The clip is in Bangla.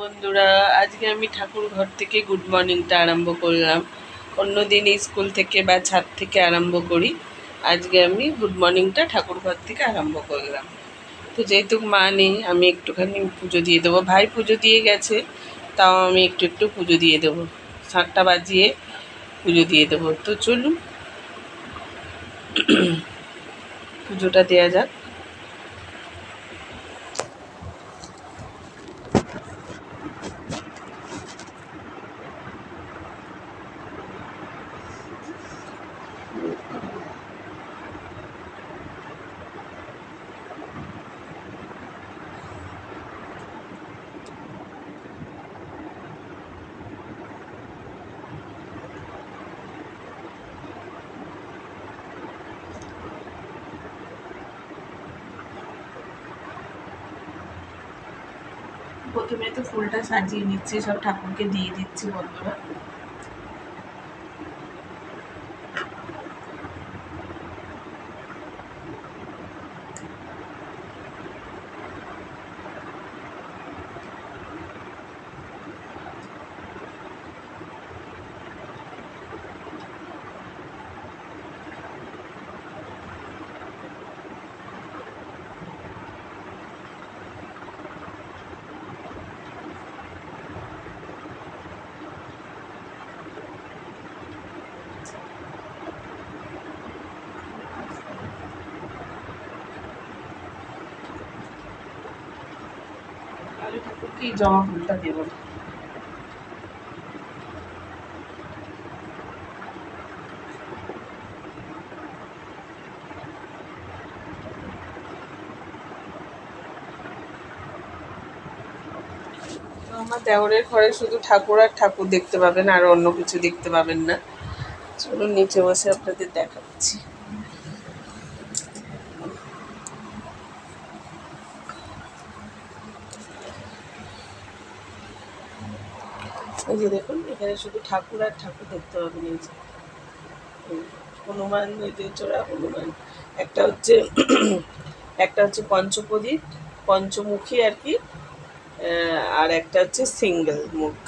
বন্ধুরা, আজকে আমি ঠাকুর ঘর থেকে গুড মর্নিংটা আরম্ভ করলাম। অন্য দিন স্কুল থেকে বা ছাদ থেকে আরম্ভ করি, আজকে আমি গুড মর্নিংটা ঠাকুর ঘর থেকে আরম্ভ করলাম। তো যেহেতু মা নেই, আমি একটুখানি পুজো দিয়ে দেবো। ভাই পুজো দিয়ে গেছে, তাও আমি একটু একটু পুজো দিয়ে দেবো। 7টা বাজিয়ে পুজো দিয়ে দেবো। তো চলুন পুজোটা দেওয়া যাক। প্রথমে তো ফুলটা সাজিয়ে নিচ্ছি, সব ঠাকুরকে দিয়ে দিচ্ছি বন্ধুরা। কালী ঠাকুরকে জবা ফুলটা দেবো। আমার দেওরের ঘরে শুধু ঠাকুর আর ঠাকুর দেখতে পাবেন, আর অন্য কিছু দেখতে পাবেন না। চলুন নিচে বসে আপনাদের দেখাচ্ছি। এই যে দেখুন, এখানে শুধু ঠাকুর আর ঠাকুর দেখতে পাবেন। এই যে হনুমান, এই যে চোরা হনুমান। একটা হচ্ছে একটা হচ্ছে পঞ্চপ্রদীপ, পঞ্চমুখী আর কি, আর একটা হচ্ছে সিঙ্গেল মুখ।